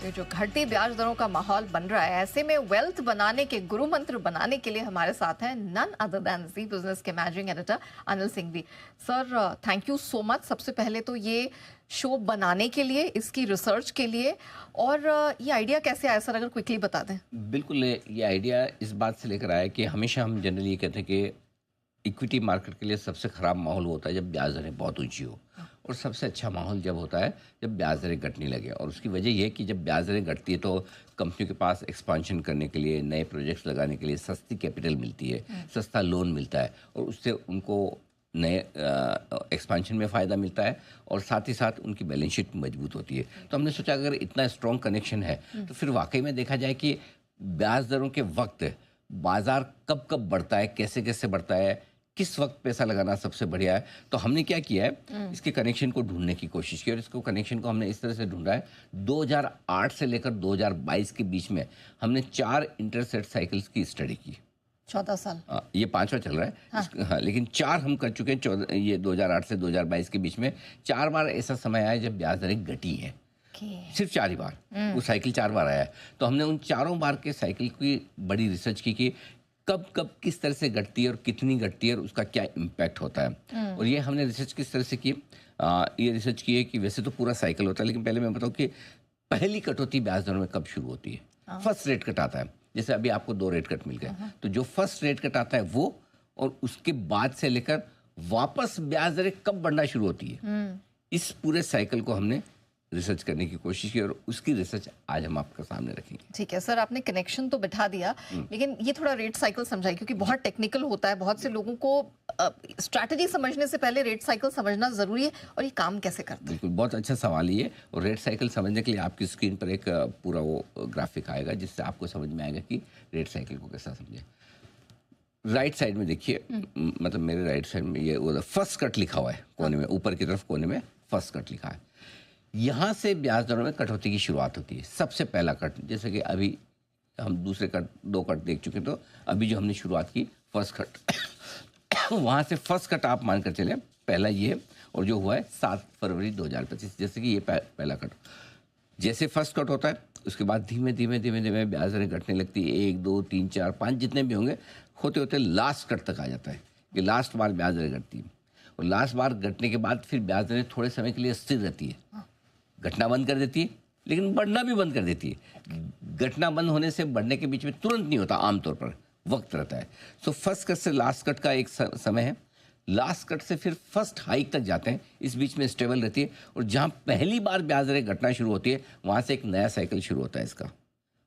ये जो घटती ब्याज दरों का माहौल बन रहा है, ऐसे में वेल्थ बनाने के गुरु मंत्र बनाने के लिए हमारे साथ हैं नन अदर देन जी बिजनेस के managing editor Anil Singhvi. Sir thank you so much सबसे पहले तो ये शो बनाने के लिए, इसकी रिसर्च के लिए, और ये आइडिया कैसे आया सर, अगर क्विकली बता दें। बिल्कुल, ये आइडिया इस बात से लेकर आया कि हमेशा हम जनरली ये कहते हैं कि इक्विटी मार्केट के लिए सबसे ख़राब माहौल होता है जब ब्याज दरें बहुत ऊंची हो, और सबसे अच्छा माहौल जब होता है जब ब्याज दरें घटने लगे। और उसकी वजह यह है कि जब ब्याज दरें घटती है तो कंपनियों के पास एक्सपांशन करने के लिए, नए प्रोजेक्ट्स लगाने के लिए सस्ती कैपिटल मिलती है, सस्ता लोन मिलता है, और उससे उनको नए एक्सपांशन में फ़ायदा मिलता है, और साथ ही साथ उनकी बैलेंस शीट मजबूत होती है। तो हमने सोचा अगर इतना स्ट्रॉन्ग कनेक्शन है तो फिर वाकई में देखा जाए कि ब्याज दरों के वक्त बाजार कब कब बढ़ता है, कैसे कैसे बढ़ता है, किस वक्त पैसा लगाना सबसे बढ़िया है। तो हमने क्या किया है, इसके कनेक्शन को ढूंढने की कोशिश की, और इसको कनेक्शन को हमने इस तरह से ढूंढा है। 2008 से लेकर 2022 के बीच में हमने 4 इंटरेस्ट रेट साइकिल्स की स्टडी की। 14 साल ये 5वां चल रहा है। हाँ, लेकिन 4 हम कर चुके हैं। ये 2008 से 2022 के बीच में 4 बार ऐसा समय आया जब ब्याज दरें घटी हैं। सिर्फ 4 ही बार वो साइकिल 4 बार आया है। तो हमने उन चारों बार के साइकिल की बड़ी रिसर्च की कि कब कब किस तरह से घटती है और कितनी घटती है और उसका क्या इम्पैक्ट होता है। और ये हमने रिसर्च किस तरह से की, ये रिसर्च की है कि वैसे तो पूरा साइकिल होता है, लेकिन पहले मैं बताऊँ कि पहली कटौती ब्याज दरों में कब शुरू होती है। फर्स्ट रेट कट आता है, जैसे अभी आपको 2 रेट कट मिल गए, तो जो फर्स्ट रेट कट आता है वो, और उसके बाद से लेकर वापस ब्याज दरें कब बढ़ना शुरू होती है, इस पूरे साइकिल को हमने रिसर्च करने की कोशिश की, और उसकी रिसर्च आज हम आपके सामने रखेंगे। ठीक है सर, आपने कनेक्शन तो बिठा दिया, लेकिन ये थोड़ा रेट साइकिल समझाइए, क्योंकि बहुत टेक्निकल होता है। बहुत से लोगों को स्ट्रैटेजी समझने से पहले रेट साइकिल समझना जरूरी है, और ये काम कैसे करता है। बिल्कुल, बहुत अच्छा सवाल ये। और रेट साइकिल समझने के लिए आपकी स्क्रीन पर एक पूरा वो ग्राफिक आएगा, जिससे आपको समझ में आएगा कि रेट साइकिल को कैसा समझे। राइट साइड में देखिए, मतलब मेरे राइट साइड में ये फर्स्ट कट लिखा हुआ है कोने में, ऊपर की तरफ कोने में फर्स्ट कट लिखा है। यहाँ से ब्याज दरों में कटौती की शुरुआत होती है। सबसे पहला कट, जैसे कि अभी हम दूसरे कट 2 कट देख चुके, तो अभी जो हमने शुरुआत की फर्स्ट कट वहाँ से फर्स्ट कट आप मानकर चले, पहला ये, और जो हुआ है 7 फरवरी 2025। जैसे कि ये पहला कट, जैसे फर्स्ट कट होता है उसके बाद धीमे धीमे धीमे धीमे ब्याज दरें घटने लगती है। 1 2 3 4 5 जितने भी होंगे, होते होते लास्ट कट तक आ जाता है कि लास्ट बार ब्याज दरें घटती है। और लास्ट बार घटने के बाद फिर ब्याज दरें थोड़े समय के लिए स्थिर रहती है, घटना बंद कर देती है, लेकिन बढ़ना भी बंद कर देती है। घटना बंद होने से बढ़ने के बीच में तुरंत नहीं होता, आमतौर पर वक्त रहता है। सो फर्स्ट कट से लास्ट कट का एक समय है, लास्ट कट से फिर फर्स्ट हाइक तक जाते हैं, इस बीच में स्टेबल रहती है। और जहाँ पहली बार ब्याज दरें घटना शुरू होती है, वहाँ से एक नया साइकिल शुरू होता है इसका,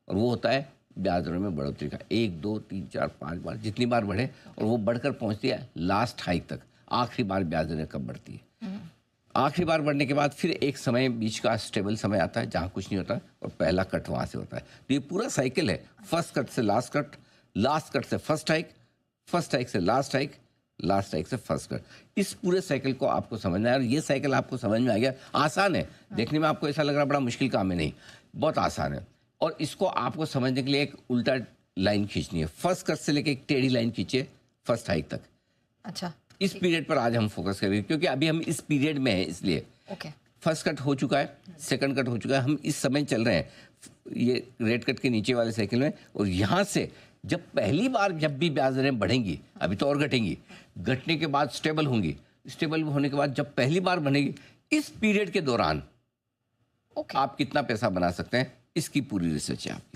और वो होता है ब्याज दरों में बढ़ोतरी का। 1 2 3 4 5 बार, जितनी बार बढ़े, और वो बढ़कर पहुँचती है लास्ट हाइक तक। आखिरी बार ब्याज दरें कब बढ़ती है, आखिरी बार बढ़ने के बाद फिर एक समय बीच का स्टेबल समय आता है जहाँ कुछ नहीं होता, और पहला कट वहाँ से होता है। तो ये पूरा साइकिल है, फर्स्ट कट से लास्ट कट, लास्ट कट से फर्स्ट हाइक, फर्स्ट हाइक से लास्ट हाइक, लास्ट हाइक से फर्स्ट कट। इस पूरे साइकिल को आपको समझना है, और ये साइकिल आपको समझ में आ गया। आसान है, देखने में आपको ऐसा लग रहा बड़ा मुश्किल काम है, नहीं, बहुत आसान है। और इसको आपको समझने के लिए एक उल्टा लाइन खींचनी है। फर्स्ट कट से लेकर एक टेढ़ी लाइन खींचे फर्स्ट हाइक तक। अच्छा, इस पीरियड पर आज हम फोकस करेंगे, क्योंकि अभी हम इस पीरियड में हैं, इसलिए। फर्स्ट कट हो चुका है, सेकंड कट हो चुका है, हम इस समय चल रहे हैं ये रेट कट के नीचे वाले साइकिल में। और यहाँ से जब पहली बार जब भी ब्याज दरें बढ़ेंगी, अभी तो और घटेंगी, घटने के बाद स्टेबल होंगी, स्टेबल होने के बाद जब पहली बार बढ़ेगी, इस पीरियड के दौरान आप कितना पैसा बना सकते हैं, इसकी पूरी रिसर्च है आपकी।